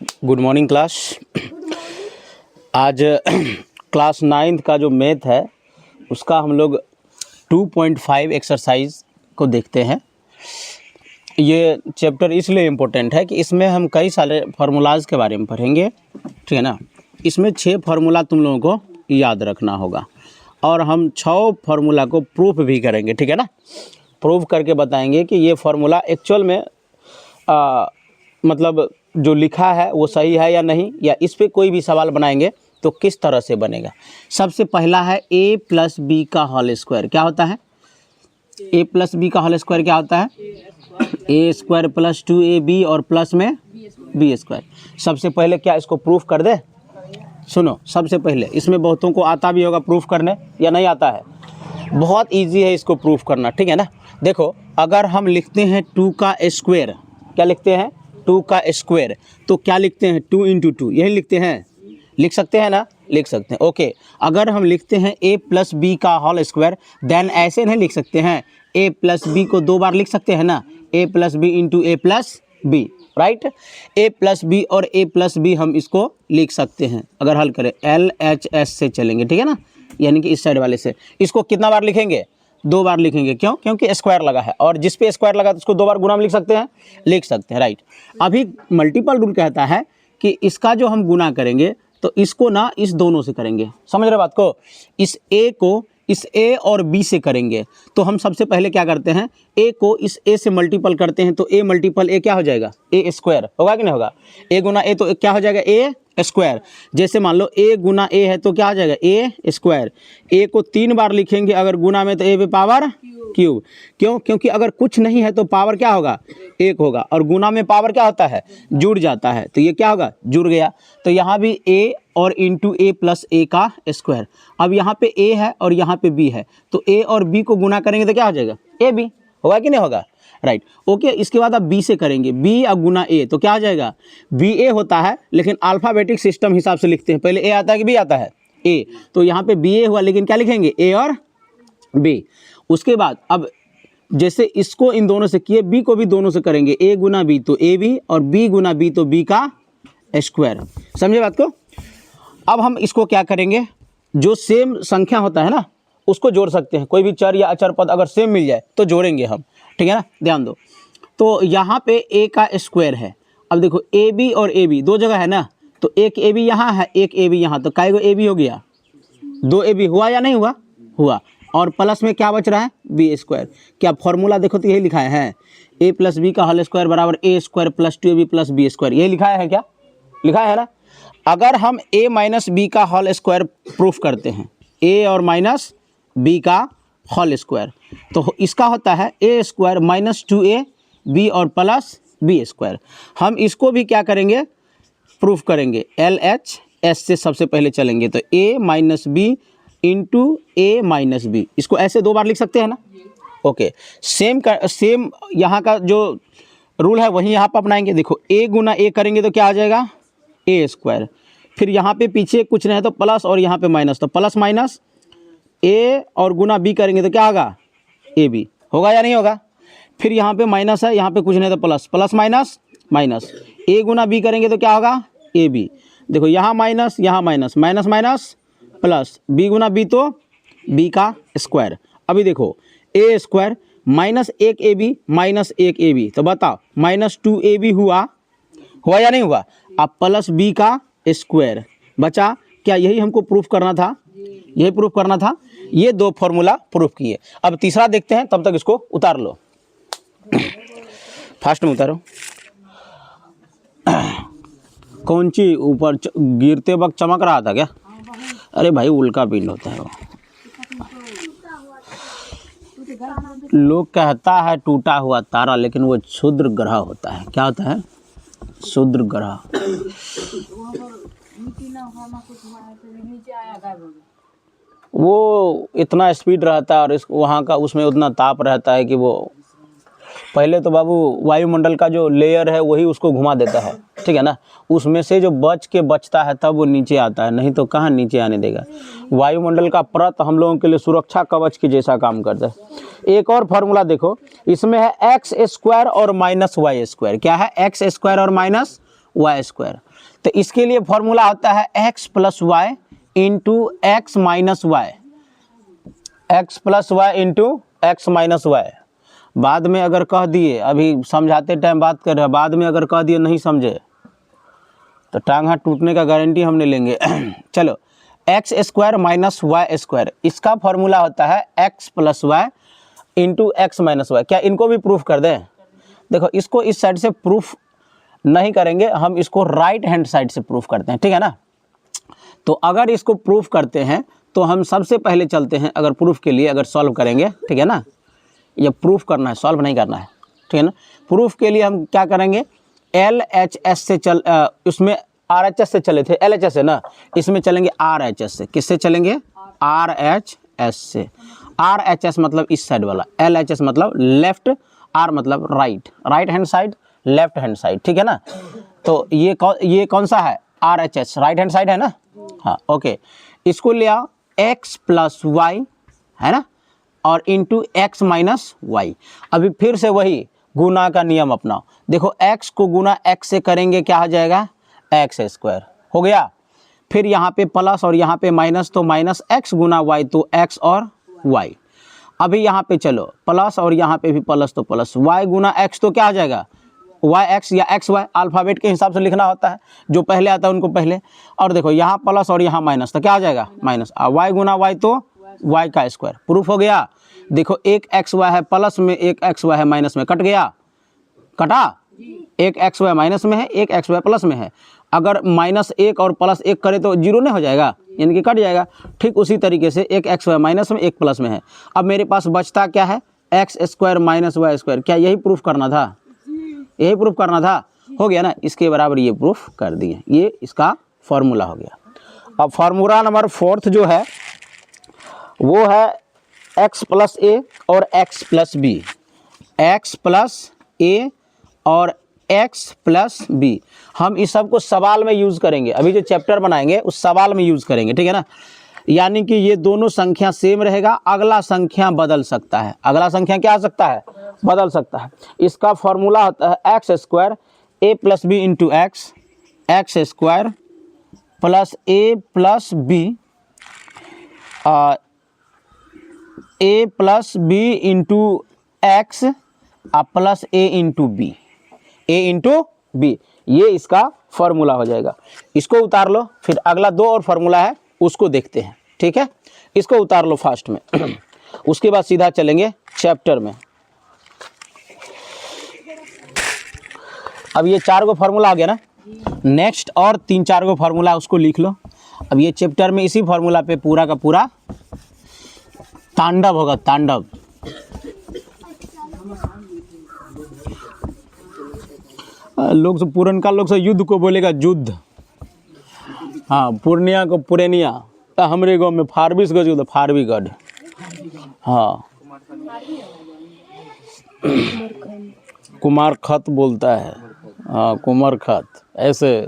Good morning class. आज class 9th का जो मैथ है उसका हम लोग 2.5 एक्सरसाइज को देखते हैं। ये चैप्टर इसलिए इम्पोर्टेंट है कि इसमें हम कई सारे फार्मूलाज के बारे में पढ़ेंगे, ठीक है ना। इसमें 6 फार्मूला तुम लोगों को याद रखना होगा और हम 6 फार्मूला को प्रूफ भी करेंगे, ठीक है ना। प्रूफ करके बताएंगे कि ये फार्मूला एक्चुअल में मतलब जो लिखा है वो सही है या नहीं, या इस पे कोई भी सवाल बनाएंगे तो किस तरह से बनेगा। सबसे पहला है a प्लस बी का होल स्क्वायर। क्या होता है a प्लस बी का होल स्क्वायर? क्या होता है a स्क्वायर प्लस 2ab और प्लस में b स्क्वायर। सबसे पहले क्या इसको प्रूफ कर दे? सुनो, सबसे पहले इसमें बहुतों को आता भी होगा प्रूफ करने या नहीं आता है। बहुत इजी है इसको प्रूफ करना, ठीक है ना। देखो, अगर हम लिखते हैं 2 का स्क्वायर, क्या लिखते हैं 2 का स्क्वायर, तो क्या लिखते हैं 2 इंटू 2, यही लिखते हैं। लिख सकते हैं ना, लिख सकते हैं। ओके, अगर हम लिखते हैं a प्लस बी का होल स्क्वायर, देन ऐसे नहीं लिख सकते हैं। a प्लस बी को 2 बार लिख सकते हैं ना, a plus B into A plus B, right. a plus B और a प्लस बी हम इसको लिख सकते हैं अगर हल करें। LHS से चलेंगे, ठीक है ना, यानी कि इस साइड वाले से। इसको कितना बार लिखेंगे? 2 बार लिखेंगे। क्यों? क्योंकि स्क्वायर लगा है, और जिस पे स्क्वायर लगा तो उसको 2 बार गुना में लिख सकते हैं, लिख सकते हैं, राइट। अभी मल्टीपल रूल कहता है कि इसका जो हम गुना करेंगे तो इसको ना इस दोनों से करेंगे। समझ रहे बात को? इस a को इस a और b से करेंगे। तो हम सबसे पहले क्या करते हैं, a को इस a से मल्टीपल करते हैं, तो a मल्टीपल a क्या हो जाएगा? a स्क्वायर होगा कि नहीं होगा? a गुना a तो क्या हो जाएगा? a square. जैसे मान लो a गुना a है तो क्या हो जाएगा? a square. a को 3 बार लिखेंगे अगर गुना में तो a पे पावर क्यूब। क्यों? क्योंकि अगर कुछ नहीं है तो पावर क्या होगा? 1 होगा, और गुना में पावर क्या होता है? जुड़ जाता है, तो ये क्या होगा? जुड़ गया। तो यहाँ भी a और इंटू a प्लस a का स्क्वायर। अब यहाँ पे a है और यहाँ पे b है, तो a और b को गुना करेंगे तो क्या हो जाएगा? a b होगा कि नहीं होगा, राइट। ओके, इसके बाद अब b से करेंगे, b और गुना a तो क्या आ जाएगा? b a होता है, लेकिन अल्फ़ाबेटिक सिस्टम हिसाब से लिखते हैं। पहले a आता है कि b आता है? a, तो यहाँ पे b a हुआ, लेकिन क्या लिखेंगे? a और b। उसके बाद अब जैसे इसको इन दोनों से किए, b को भी दोनों से करेंगे, a गुना b तो a b, और b गुना b तो b का स्क्वायर। समझे बात को? अब हम इसको क्या करेंगे, जो सेम संख्या होता है ना उसको जोड़ सकते हैं। कोई भी चर या अचर पद अगर सेम मिल जाए तो जोड़ेंगे हम, ठीक है ना। ध्यान दो, तो यहाँ पे a का स्क्वायर है। अब देखो ए बी और ए बी 2 जगह है ना, तो एक ए बी यहाँ है, एक ए बी यहाँ, तो काय गो ए बी हो गया? 2 ए बी हुआ या नहीं हुआ? हुआ। और प्लस में क्या बच रहा है? B square. क्या फॉर्मूला देखो तो यही लिखा है, a प्लस बी का होल स्क्वायर बराबर a square plus 2ab plus B square. यही लिखा है क्या? लिखा है ना। अगर हम a माइनस बी का होल स्क्वायर प्रूफ करते हैं, a और माइनस b का होल स्क्वायर, तो इसका होता है a स्क्वायर माइनस 2ab और प्लस b स्क्वायर। हम इसको भी क्या करेंगे? प्रूफ करेंगे। LHS से सबसे पहले चलेंगे, तो a minus B into A minus B, इसको ऐसे 2 बार लिख सकते हैं ना। ओके, सेम यहाँ का जो रूल है वही यहाँ पर अपनाएंगे। देखो a गुना a करेंगे तो क्या आ जाएगा? a square. फिर यहाँ पे पीछे कुछ नहीं है तो प्लस, और यहाँ पे माइनस, तो प्लस माइनस a और गुना b करेंगे तो क्या होगा? ए बी होगा या नहीं होगा? फिर यहाँ पे माइनस है, यहाँ पे कुछ नहीं तो plus, plus minus minus, a गुना b करेंगे तो क्या होगा? A B. देखो यहाँ माइनस, यहाँ minus, minus minus plus, b गुना b तो b का स्क्वायर। अभी देखो a square minus 1ab minus 1ab, तो बताओ माइनस 2ab हुआ या नहीं हुआ? अब प्लस b का स्क्वायर बचा। क्या यही हमको प्रूफ करना था? यही प्रूफ करना था। ये 2 फॉर्मूला प्रूफ किए। अब तीसरा देखते हैं, तब तक इसको उतार लो, फास्ट में उतारो। कौन सी ऊपर गिरते वक्त चमक रहा था क्या? अरे भाई, उल्का पिंड होता है वो। लोग कहता है टूटा हुआ तारा, लेकिन वो क्षुद्र ग्रह होता है। क्या होता है? क्षुद्र ग्रह। वो इतना स्पीड रहता है और वहाँ का उसमें उतना ताप रहता है कि वो पहले तो बाबू वायुमंडल का जो लेयर है वही उसको घुमा देता है, ठीक है ना। उसमें से जो बचता है तब वो नीचे आता है, नहीं तो कहाँ नीचे आने देगा। वायुमंडल का परत हम लोगों के लिए सुरक्षा कवच की जैसा काम करता है। एक और फार्मूला देखो, इसमें है एक्स स्क्वायर और माइनस वाई स्क्वायर। क्या है? एक्स स्क्वायर और माइनस वाई स्क्वायर। तो इसके लिए फॉर्मूला होता है X plus Y into X minus Y, X plus Y into X minus Y. बाद में अगर कह दिए, अभी समझाते टाइम बात कर रहे हैं, बाद में अगर कह दिए नहीं समझे तो टांग हाथ टूटने का गारंटी हमने लेंगे। चलो, X square minus Y square, इसका फॉर्मूला होता है X plus Y into X minus Y. क्या इनको भी प्रूफ कर दें? देखो, इसको इस साइड से प्रूफ नहीं करेंगे, हम इसको राइट हैंड साइड से प्रूफ करते हैं, ठीक है ना। तो अगर इसको प्रूफ करते हैं तो हम सबसे पहले चलते हैं, अगर प्रूफ के लिए अगर सॉल्व करेंगे, ठीक है ना, ये प्रूफ करना है, सॉल्व नहीं करना है, ठीक है ना। प्रूफ के लिए हम क्या करेंगे, एल एच एस से उसमें आर एच एस से चले थे, एल एच एस से ना, इसमें चलेंगे आर एच एस से। किससे चलेंगे? आर एच एस से। आर एच एस मतलब इस साइड वाला, एल एच एस मतलब लेफ्ट, आर मतलब right, right hand side, left hand side, ठीक है ना। तो ये कौन सा है? R H S, right hand side है ना। हाँ, ओके, इसको ले आओ एक्स प्लस वाई, है ना, और इंटू एक्स माइनस वाई। अभी फिर से वही गुना का नियम अपनाओ। देखो, x को गुना x से करेंगे, क्या हो जाएगा? एक्स स्क्वायर हो गया। फिर यहाँ पे प्लस और यहाँ पे माइनस, तो माइनस एक्स गुना वाई, तो x और y। अभी यहाँ पे चलो, प्लस और यहाँ पे भी प्लस, तो प्लस y गुना x, तो क्या हो जाएगा? yx या xy, अल्फ़ाबेट के हिसाब से लिखना होता है, जो पहले आता है उनको पहले। और देखो, यहाँ प्लस और यहाँ माइनस, तो क्या हो जाएगा? माइनस। y गुना y, तो y का स्क्वायर। प्रूफ हो गया। देखो, एक xy है प्लस में, एक xy है माइनस में, कट गया, कटा। एक xy माइनस में है, एक xy प्लस में है। अगर माइनस एक और प्लस एक करे तो जीरो नहीं हो जाएगा, यानी कि कट जाएगा। ठीक उसी तरीके से एक xy माइनस में, एक प्लस में है। अब मेरे पास बचता क्या है? X square minus Y square. क्या यही प्रूफ करना था? यही प्रूफ करना था। हो गया ना, इसके बराबर ये प्रूफ कर दिए। ये इसका फॉर्मूला हो गया। अब फार्मूला नंबर 4 जो है वो है x प्लस ए और x plus B, X plus A और x प्लस बी। हम इस सब को सवाल में यूज़ करेंगे, अभी जो चैप्टर बनाएंगे उस सवाल में यूज़ करेंगे, ठीक है ना। यानी कि ये दोनों संख्या सेम रहेगा, अगला संख्या बदल सकता है। अगला संख्या क्या आ सकता है? बदल सकता है। इसका फॉर्मूला होता है X square A plus B into X, X square plus A plus B, A plus B into X plus A into B, A into B. ये इसका फॉर्मूला हो जाएगा। इसको उतार लो, फिर अगला 2 और फार्मूला है उसको देखते हैं, ठीक है। इसको उतार लो फास्ट में। उसके बाद सीधा चलेंगे चैप्टर में। अब ये 4 गो फार्मूला आ गया ना, नेक्स्ट और 3-4 गो फार्मूला उसको लिख लो। अब ये चैप्टर में इसी फार्मूला पे पूरा का पूरा तांडव होगा, तांडव। लोग से पुरनका लोग से युद्ध को बोलेगा युद्ध। हाँ, पूर्णिया को पुरेनिया, हमरे गाँव में फारबिसगंज को तो फारबीगढ़। हाँ, कुमार खत बोलता है। हाँ, कुमार खत। ऐसे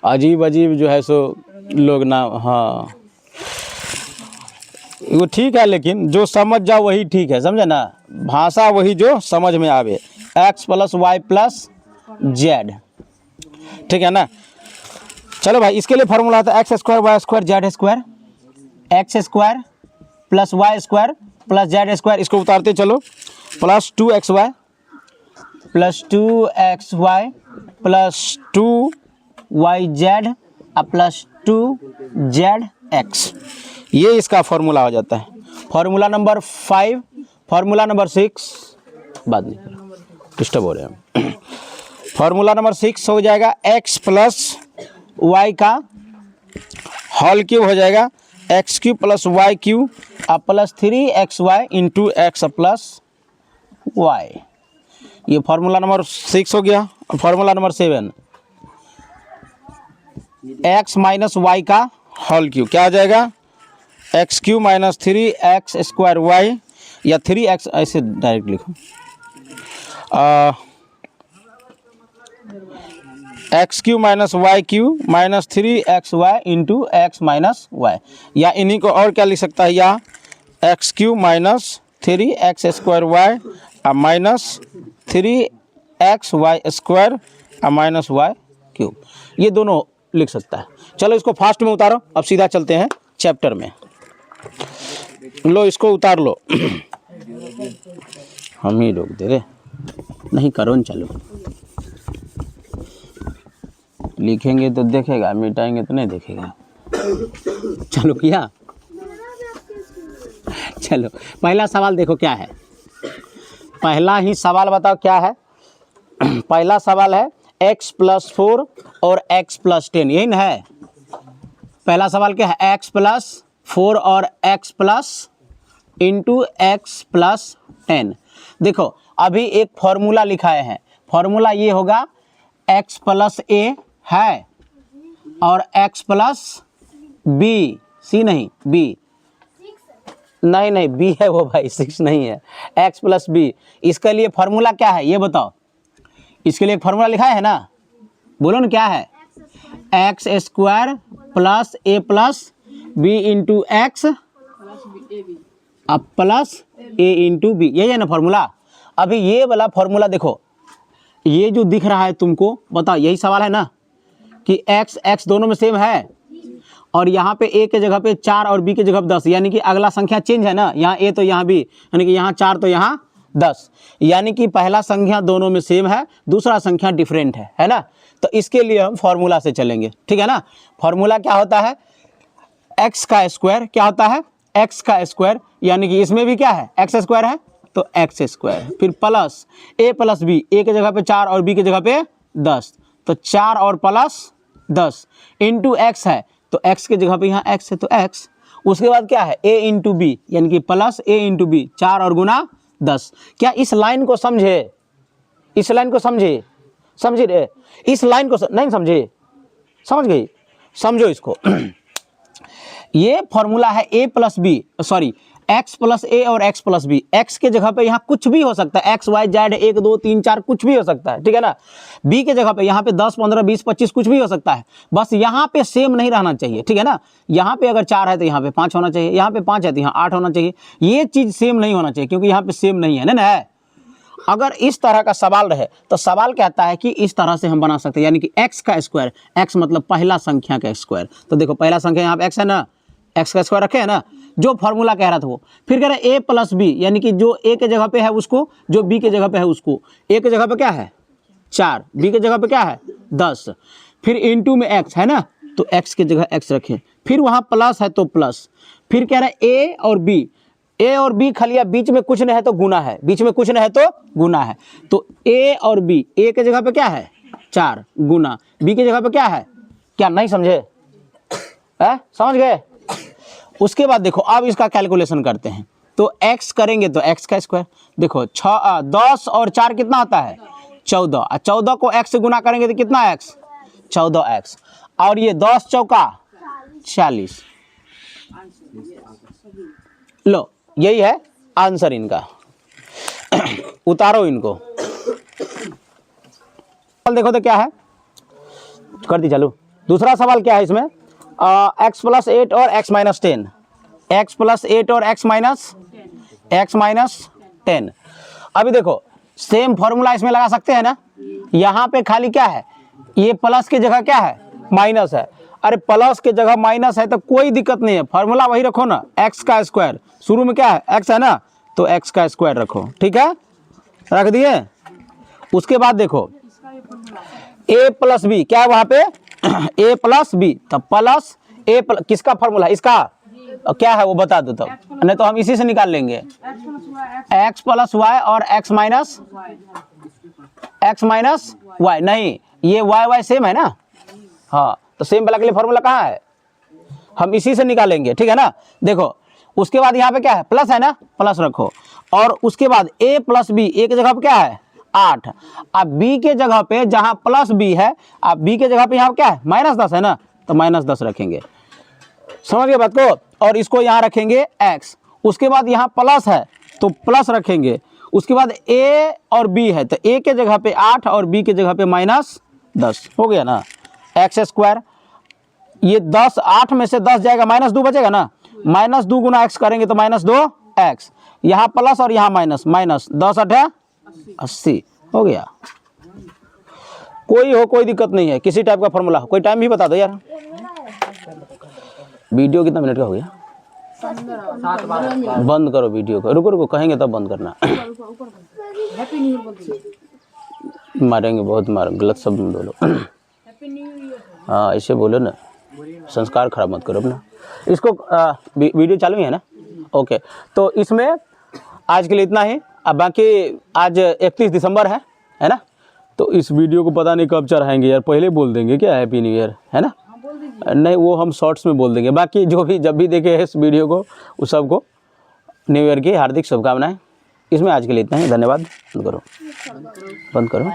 अजीब अजीब जो है सो लोग ना। हाँ, वो ठीक है, लेकिन जो समझ जाओ वही ठीक है, समझे ना। भाषा वही जो समझ में आवे। X plus Y plus Z, ठीक है ना। चलो भाई, इसके लिए फार्मूला आता है X square Y square Z square, X square plus Y square plus Z square. इसको उतारते चलो, plus 2xy plus 2xy plus 2yz plus 2zx। ये इसका फॉर्मूला हो जाता है। फार्मूला नंबर 5, फार्मूला नंबर 6, बाद में डिस्टर्ब हो रहे हैं। फार्मूला नंबर 6 हो जाएगा x प्लस वाई का होल क्यूब हो जाएगा, X cube plus Y cube plus 3xy into X plus Y. ये फार्मूला नंबर 6 हो गया। Formula number 7, x minus Y का होल क्यूब क्या आ जाएगा? X cube minus 3x square Y, या 3x ऐसे डायरेक्ट लिखो, X cube minus Y cube minus 3xy into X minus Y. या इन्हीं को और क्या लिख सकता है? या X cube minus 3x square Y minus 3xy square minus Y cube, ये दोनों लिख सकता है। चलो इसको फास्ट में उतारो, अब सीधा चलते हैं चैप्टर में। लो इसको उतार लो। हम ही रोक दे रहे, नहीं करो न, चलो लिखेंगे तो देखेगा, मिटाएंगे तो नहीं देखेगा। चलो किया, चलो पहला सवाल देखो क्या है। पहला ही सवाल बताओ क्या है। पहला सवाल है x+4 और x+10, यही ना है। पहला सवाल क्या है, x+4 और x+10। देखो अभी एक फॉर्मूला लिखाए हैं, फॉर्मूला ये होगा x+a है और x+b, c नहीं b, नहीं b है वो भाई, 6 नहीं है, x+b। इसके लिए फॉर्मूला क्या है ये बताओ, इसके लिए एक फॉर्मूला लिखा है ना, बोलो ना क्या है, x² + a + b into x अब प्लस a इंटू बी, यही है ना फॉर्मूला। अभी ये वाला फॉर्मूला देखो, ये जो दिख रहा है तुमको, बताओ यही सवाल है ना कि x दोनों में सेम है, और यहाँ पे a के जगह पे 4 और b के जगह पे 10, यानी कि अगला संख्या चेंज है ना, यहाँ a तो यहाँ b, यानी कि यहाँ 4 तो यहाँ 10, यानी कि पहला संख्या दोनों में सेम है, दूसरा संख्या डिफरेंट है ना। तो इसके लिए हम फॉर्मूला से चलेंगे, ठीक है ना। फॉर्मूला क्या होता है, x का स्क्वायर, क्या होता है x का स्क्वायर, यानी कि इसमें भी क्या है x² है तो x², फिर प्लस a + b, a के जगह पे 4 और b के जगह पे 10, तो 4 और प्लस 10 इंटू x है, तो x के जगह पे यहाँ x है तो x। उसके बाद क्या है a इंटू बी, यानी कि प्लस a इंटू बी, 4 और गुना 10। क्या इस लाइन को समझे, इस लाइन को समझे, समझे रे, इस लाइन को नहीं समझे, समझ गई, समझो इसको। ये फॉर्मूला है a + b, sorry x + a और x + b। x के जगह पे यहाँ कुछ भी हो सकता है, x y z 1 2 3 4 कुछ भी हो सकता है, ठीक है ना। b के जगह पे यहाँ पे 10 15 20 25 कुछ भी हो सकता है, बस यहाँ पे सेम नहीं रहना चाहिए, ठीक है ना। यहाँ पे अगर 4 है तो यहाँ पे 5 होना चाहिए, यहाँ पे 5 है तो यहाँ 8 होना चाहिए, ये चीज़ सेम नहीं होना चाहिए, क्योंकि यहाँ पे सेम नहीं है ना है। अगर इस तरह का सवाल रहे तो सवाल कहता है कि इस तरह से हम बना सकते हैं, यानी कि x का स्क्वायर, x मतलब पहला संख्या का स्क्वायर। तो देखो पहला संख्या यहाँ पे x है ना, x का स्क्वायर रखे है ना, जो फॉर्मूला कह रहा था वो। फिर कह रहे a + b, यानी कि जो a के जगह पे है उसको, जो b के जगह पे है उसको। a के जगह पे क्या है 4, b के जगह पे क्या है 10, फिर इंटू में x है ना, तो x के जगह x रखें, फिर वहाँ प्लस है तो प्लस, फिर कह रहे a और b, a और b खलिया बीच में कुछ नहीं है तो गुना है, बीच में कुछ नहीं है तो गुना है, तो a और b, a के जगह पे क्या है 4 गुना b के जगह पे क्या है, क्या नहीं समझे, समझ गए। उसके बाद देखो अब इसका कैलकुलेशन करते हैं, तो x करेंगे तो x का स्क्वायर, देखो 10 और 4 कितना आता है 14, और 14 को x से गुना करेंगे तो कितना x 14x, और ये 10 चौका 40। लो यही है आंसर इनका। उतारो इनको, देखो तो क्या है, कर दी चालू। दूसरा सवाल क्या है इसमें, x + 8 और x - 10, x + 8 और x - 10। अभी देखो सेम फॉर्मूला इसमें लगा सकते हैं ना, यहाँ पे खाली क्या है, ये प्लस की जगह क्या है माइनस है, अरे प्लस के जगह माइनस है तो कोई दिक्कत नहीं है, फॉर्मूला वही रखो ना, x का स्क्वायर, शुरू में क्या है x है ना, तो x का स्क्वायर रखो, ठीक है, रख दिए। उसके बाद देखो a + b, क्या है वहाँ पे a + b, तब प्लस a किसका फॉर्मूला, इसका क्या है वो बता दो तब, नहीं तो हम इसी से निकाल लेंगे, x + y और x - y, नहीं ये y सेम है ना, हाँ तो सेम वाला के लिए फॉर्मूला कहाँ है, हम इसी से निकालेंगे, ठीक है ना। देखो उसके बाद यहाँ पे क्या है प्लस है ना, प्लस रखो, और उसके बाद a + b, a के जगह पे क्या है 8, अब b के जगह पे जहाँ प्लस b है, अब b के जगह पे यहाँ क्या है -10 है ना, तो -10 रखेंगे, समझ गए बात को, और इसको यहाँ रखेंगे x। उसके बाद यहाँ प्लस है तो प्लस रखेंगे, उसके बाद a और b है तो a के जगह पे 8 और b के जगह पे -10, हो गया ना x²। ये 10, 8 में से 10 जाएगा, -2 बचेगा ना, -2 गुना x करेंगे तो -2x, यहाँ प्लस और यहाँ माइनस, -10 × 8 = 80, हो गया। कोई हो, कोई दिक्कत नहीं है, किसी टाइप का फॉर्मूला हो, कोई टाइम भी बता दो यार। वीडियो कितना मिनट का हो गया? बंद करो वीडियो को, रुको रुको, कहेंगे तब बंद करना। मारेंगे बहुत, मार गलत शब्द में बोलो। हाँ ऐसे बोलो ना, संस्कार खराब मत करो अपना। इसको वीडियो चालू ही है ना? ओके, तो इसमें आज के लिए इतना ही। अब बाकी आज 31 दिसंबर है ना? तो इस वीडियो को पता नहीं कब चढ़ाएंगे यार, पहले बोल देंगे क्या हैप्पी न्यू ईयर, है ना? नहीं वो हम शॉर्ट्स में बोल देंगे। बाकी जो भी जब भी देखे इस वीडियो को उस सबको न्यू ईयर की हार्दिक शुभकामनाएं। इसमें आज के लिए इतना ही, धन्यवाद। बंद करो, बंद करो।